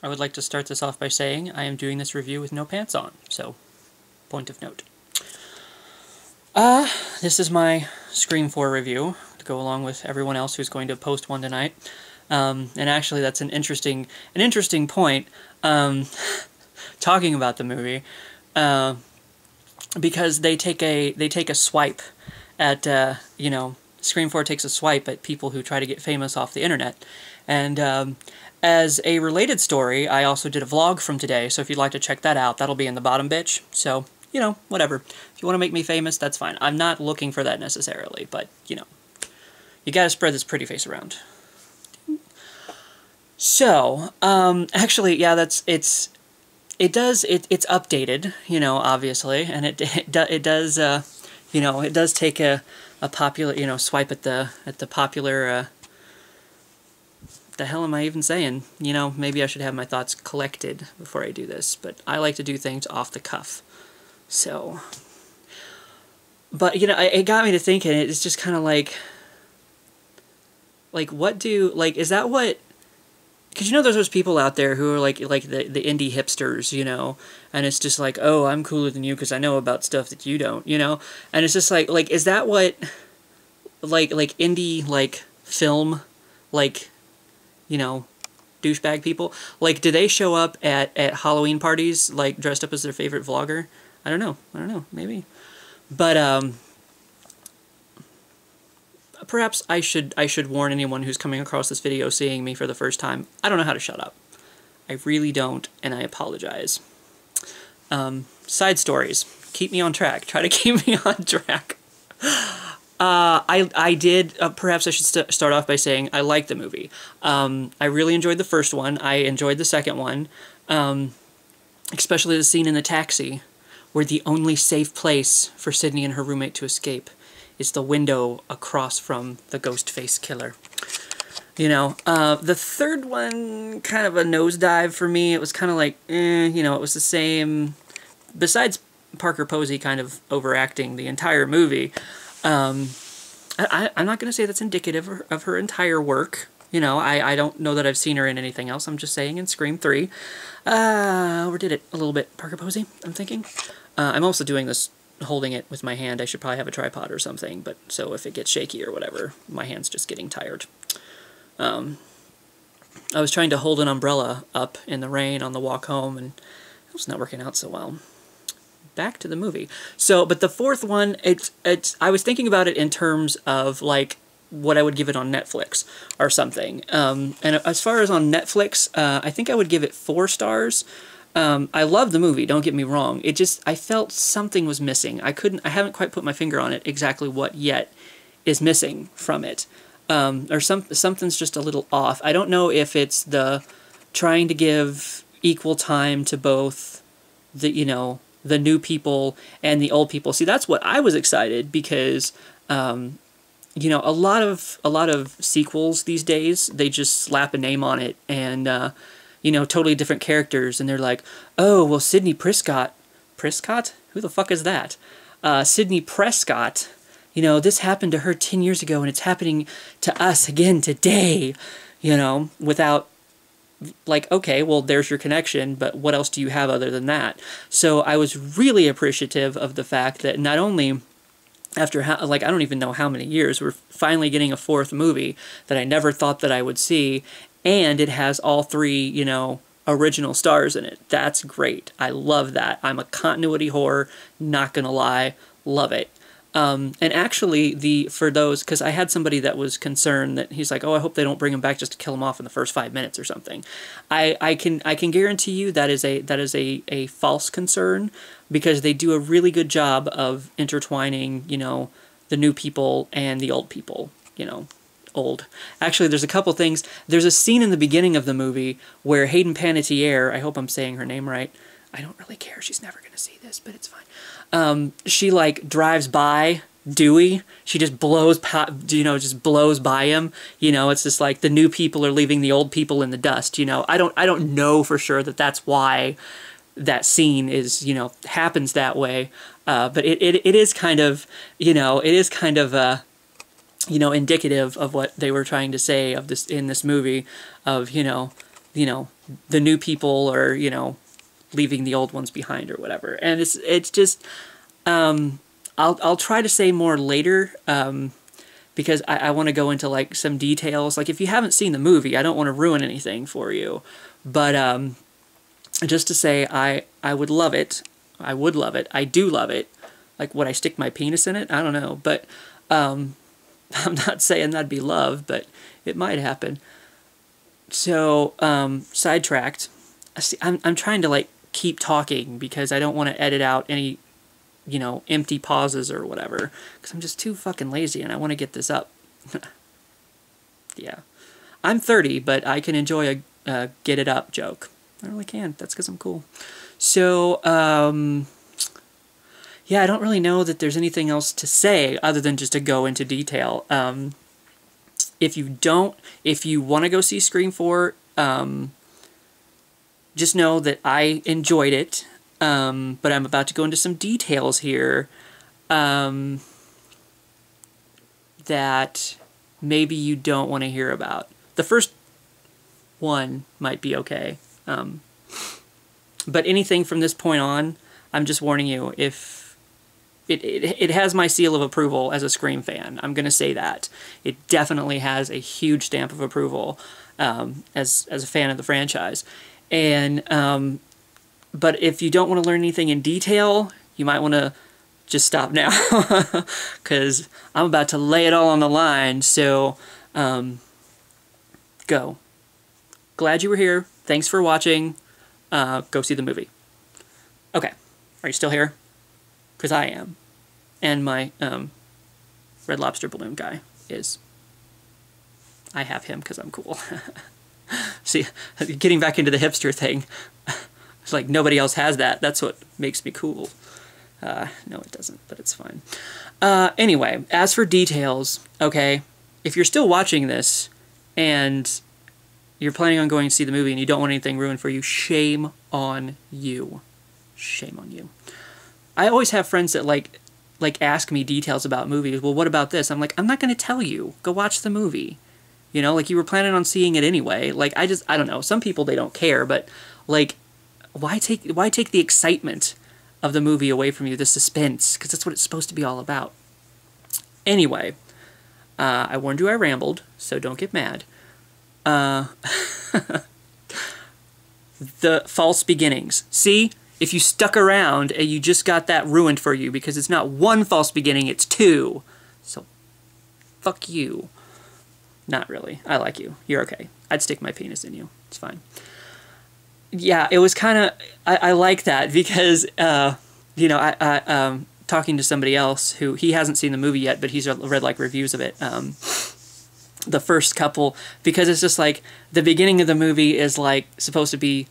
I would like to start this off by saying I am doing this review with no pants on, so point of note. This is my Scream 4 review to go along with everyone else who's going to post one tonight. And actually that's an interesting point, talking about the movie, because they take a swipe at, you know, Scream 4 takes a swipe at people who try to get famous off the internet. And as a related story, I also did a vlog from today, so if you'd like to check that out, that'll be in the bottom bitch. So, you know, whatever. If you want to make me famous, that's fine. I'm not looking for that necessarily, but, you know, you gotta spread this pretty face around. So, actually, yeah, it's updated, you know, obviously, and it does, you know, it does take a popular, you know, swipe at the popular, the hell am I even saying? You know, maybe I should have my thoughts collected before I do this, but I like to do things off the cuff. So, but, you know, it got me to thinking, it's just kind of like, what do, like, is that what, because, you know, there's those people out there who are like the indie hipsters, you know, and it's just like, oh, I'm cooler than you because I know about stuff that you don't, you know, and it's just like, is that what, like indie, like, film, like, you know, douchebag people, like, do they show up at Halloween parties, like, dressed up as their favorite vlogger? I don't know, maybe, but, perhaps I should warn anyone who's coming across this video seeing me for the first time. I don't know how to shut up. I really don't, and I apologize. Side stories. Keep me on track. Try to keep me on track. I did, perhaps I should start off by saying I liked the movie. I really enjoyed the first one. I enjoyed the second one. Especially the scene in the taxi, where the only safe place for Sydney and her roommate to escape is the window across from the ghost face killer. You know, the third one, kind of a nosedive for me. It was kind of like, you know, it was the same, besides Parker Posey kind of overacting the entire movie. I'm not going to say that's indicative of her entire work. You know, I don't know that I've seen her in anything else. I'm just saying in Scream 3. Overdid it a little bit, Parker Posey, I'm thinking. I'm also doing this holding it with my hand. I should probably have a tripod or something, but so if it gets shaky or whatever, my hand's just getting tired. I was trying to hold an umbrella up in the rain on the walk home, and it was not working out so well. Back to the movie. So, but the fourth one, I was thinking about it in terms of, like, what I would give it on Netflix or something. And as far as on Netflix, I think I would give it 4 stars. I love the movie, don't get me wrong. It just, I felt something was missing. I haven't quite put my finger on it exactly what yet is missing from it. Or something's just a little off. I don't know if it's the trying to give equal time to both the, you know, the new people and the old people. See, that's what I was excited because, you know, a lot of sequels these days, they just slap a name on it and, you know, totally different characters, and they're like, oh, well, Sidney Prescott? Who the fuck is that? Sidney Prescott, you know, this happened to her 10 years ago, and it's happening to us again today, you know, without, like, okay, well, there's your connection, but what else do you have other than that? So I was really appreciative of the fact that not only after, like, I don't even know how many years, we're finally getting a 4th movie that I never thought that I would see, and it has all 3, you know, original stars in it. That's great. I love that. I'm a continuity whore, not gonna lie. Love it. And actually, for those, because I had somebody that was concerned that he's like, oh, I hope they don't bring him back just to kill him off in the first 5 minutes or something. I can guarantee you that is a false concern, because they do a really good job of intertwining, you know, the new people and the old people, you know. Old. Actually, there's a couple things. There's a scene in the beginning of the movie where Hayden Panettiere, I hope I'm saying her name right, I don't really care, she's never gonna see this, but it's fine. She, like, drives by Dewey. She just blows, you know, just blows by him. You know, it's just like the new people are leaving the old people in the dust, you know. I don't know for sure that that's why that scene is, you know, happens that way. But it is kind of, you know, it is kind of, you know, indicative of what they were trying to say of this in this movie, of, you know, the new people are, you know, leaving the old ones behind or whatever. And it's just, I'll try to say more later, because I want to go into like some details. Like if you haven't seen the movie, I don't want to ruin anything for you, but just to say I would love it. I would love it. I do love it. Like, would I stick my penis in it? I don't know, but I'm not saying that'd be love, but it might happen. So, sidetracked. See, I'm trying to like keep talking because I don't want to edit out any, you know, empty pauses or whatever, because I'm just too fucking lazy and I want to get this up. Yeah. I'm 30, but I can enjoy a get it up joke. I really can. That's because I'm cool. So, yeah, I don't really know that there's anything else to say other than just to go into detail. If you want to go see Scream 4, just know that I enjoyed it, but I'm about to go into some details here that maybe you don't want to hear about. The first one might be okay, but anything from this point on, I'm just warning you, if it has my seal of approval as a Scream fan. I'm going to say that. It definitely has a huge stamp of approval as a fan of the franchise. And but if you don't want to learn anything in detail, you might want to just stop now, because I'm about to lay it all on the line. So go. Glad you were here. Thanks for watching. Go see the movie. Okay. Are you still here? Because I am. And my Red Lobster balloon guy is. I have him because I'm cool. See, getting back into the hipster thing. It's like nobody else has that. That's what makes me cool. No, it doesn't, but it's fine. Anyway, as for details, okay, if you're still watching this and you're planning on going to see the movie and you don't want anything ruined for you, shame on you. Shame on you. I always have friends that like ask me details about movies. Well, what about this? I'm like, I'm not going to tell you. Go watch the movie. You know, like you were planning on seeing it anyway. Like I don't know. Some people, they don't care, but like why take the excitement of the movie away from you, the suspense, because that's what it's supposed to be all about. Anyway, I warned you I rambled, so don't get mad. The false beginnings. See? If you stuck around and you just got that ruined for you, because it's not one false beginning, it's two. So, fuck you. Not really. I like you. You're okay. I'd stick my penis in you. It's fine. Yeah, it was kind of... I like that because, you know, I talking to somebody else who... He hasn't seen the movie yet, but he's read, like, reviews of it. The first couple... Because it's just, like, the beginning of the movie is, like, supposed to be...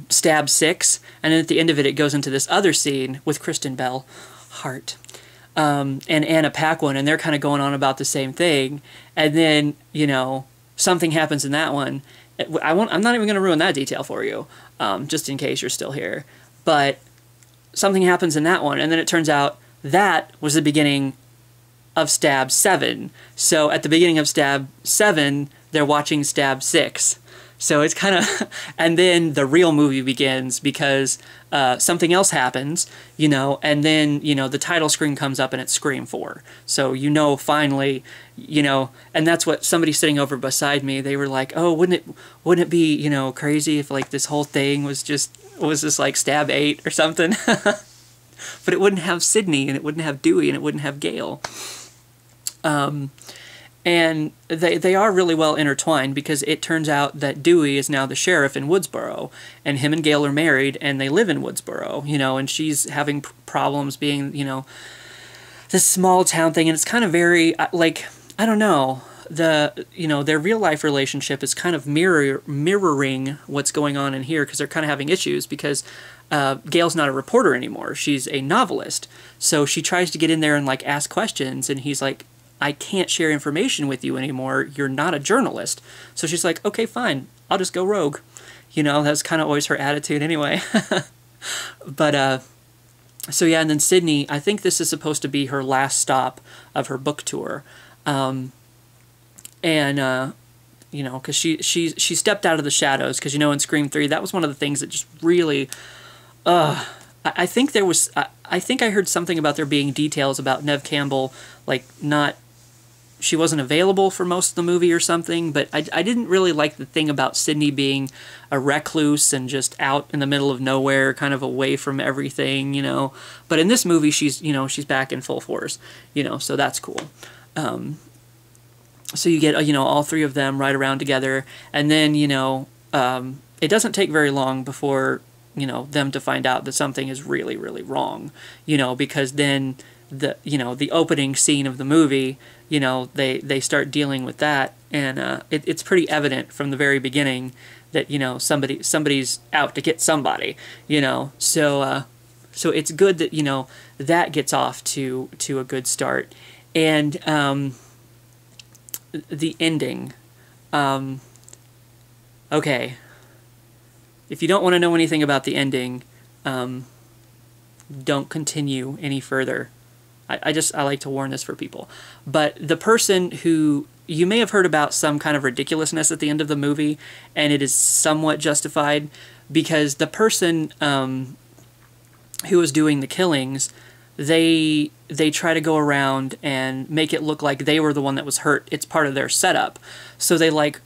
stab 6, and then at the end of it, it goes into this other scene with Kristen Bell, Heart, and Anna Paquin, and they're kind of going on about the same thing, and then, you know, something happens in that one. I'm not even going to ruin that detail for you, just in case you're still here, but something happens in that one, and then it turns out that was the beginning of Stab 7, so at the beginning of Stab 7, they're watching Stab 6. So it's kind of... And then the real movie begins because something else happens, you know, and then, you know, the title screen comes up and it's Scream 4. So, you know, finally, you know, and that's what somebody sitting over beside me, they were like, oh, wouldn't it be, you know, crazy if, like, this whole thing was just like Stab 8 or something? But it wouldn't have Sydney, and it wouldn't have Dewey, and it wouldn't have Gale. And they are really well intertwined because it turns out that Dewey is now the sheriff in Woodsboro, and him and Gale are married, and they live in Woodsboro, you know, and she's having problems being, you know, this small town thing, and it's kind of very, like, I don't know, you know, their real life relationship is kind of mirroring what's going on in here, because they're kind of having issues because Gale's not a reporter anymore. She's a novelist. So she tries to get in there and, like, ask questions, and he's like, I can't share information with you anymore. You're not a journalist. So she's like, okay, fine. I'll just go rogue. You know, that's kind of always her attitude anyway. But, so yeah, and then Sydney, I think this is supposed to be her last stop of her book tour. And, you know, because she stepped out of the shadows, because, you know, in Scream 3, that was one of the things that just really, I think there was, I think I heard something about there being details about Neve Campbell, like, not, she wasn't available for most of the movie or something, but I didn't really like the thing about Sidney being a recluse and just out in the middle of nowhere, kind of away from everything, you know. But in this movie, she's, you know, she's back in full force, you know, so that's cool. So you get, you know, all three of them right around together, and then, you know, it doesn't take very long before, you know, them to find out that something is really, really wrong, you know, because then the, you know, the opening scene of the movie, you know, they start dealing with that, and it's pretty evident from the very beginning that, you know, somebody's out to get somebody, you know, so it's good that, you know, that gets off to a good start. And the ending, okay, if you don't want to know anything about the ending, don't continue any further. I like to warn this for people. But the person who, you may have heard about some kind of ridiculousness at the end of the movie, and it is somewhat justified, because the person who was doing the killings, they try to go around and make it look like they were the one that was hurt. It's part of their setup. So they, like,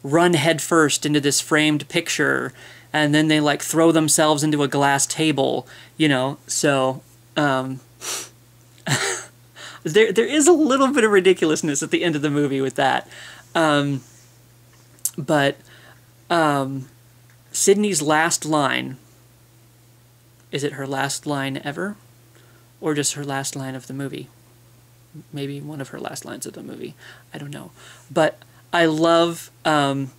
run headfirst into this framed picture, and then they, like, throw themselves into a glass table, you know, so there is a little bit of ridiculousness at the end of the movie with that. But Sydney's last line, is it her last line ever? Or just her last line of the movie? Maybe one of her last lines of the movie. I don't know. But I love when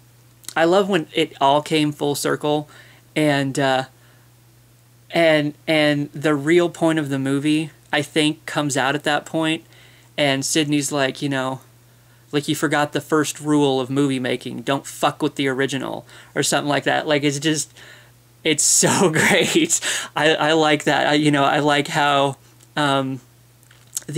it all came full circle, and the real point of the movie, I think, comes out at that point, and Sydney's like, you know, like, you forgot the first rule of movie making, don't fuck with the original, or something like that. Like, it's just, it's so great. I like that. You know, I like how the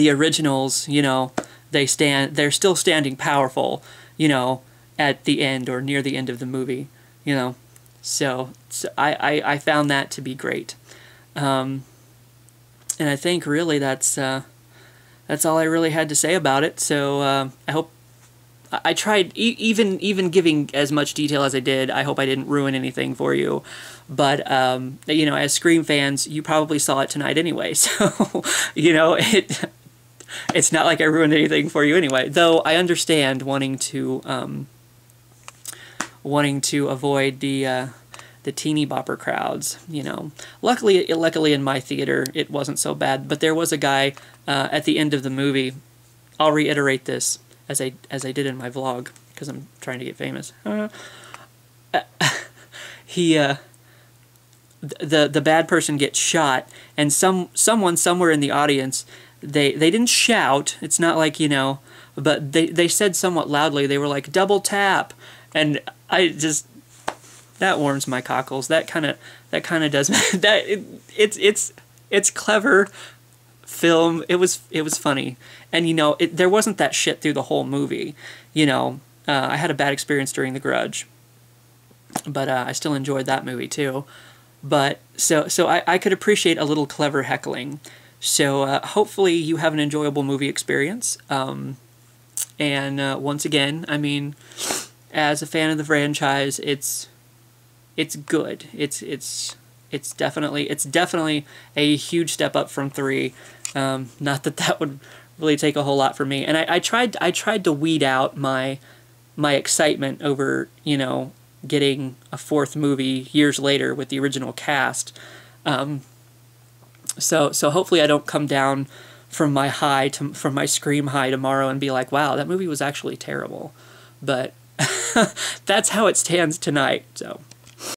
originals, you know, they're still standing powerful, you know, at the end or near the end of the movie, you know. So I found that to be great. And I think really that's all I really had to say about it. So I hope I tried, even giving as much detail as I did, I hope I didn't ruin anything for you. But, you know, as Scream fans, you probably saw it tonight anyway. So, you know, it's not like I ruined anything for you anyway. Though I understand wanting to avoid the teeny bopper crowds, you know. Luckily in my theater, it wasn't so bad. But there was a guy at the end of the movie. I'll reiterate this as I did in my vlog, because I'm trying to get famous. The bad person gets shot, and someone somewhere in the audience, they didn't shout. It's not like, you know, but they said somewhat loudly. They were like, double tap, and I just, that warms my cockles. That kind of does that. It's clever film. It was funny, and, you know, there wasn't that shit through the whole movie. You know, I had a bad experience during The Grudge, but I still enjoyed that movie too. But so I could appreciate a little clever heckling. So hopefully you have an enjoyable movie experience. And once again, I mean, as a fan of the franchise, it's good. It's definitely a huge step up from 3. Not that would really take a whole lot for me. And I tried to weed out my excitement over, you know, getting a 4th movie years later with the original cast. So hopefully I don't come down from my Scream high tomorrow and be like, wow, that movie was actually terrible. But that's how it stands tonight. So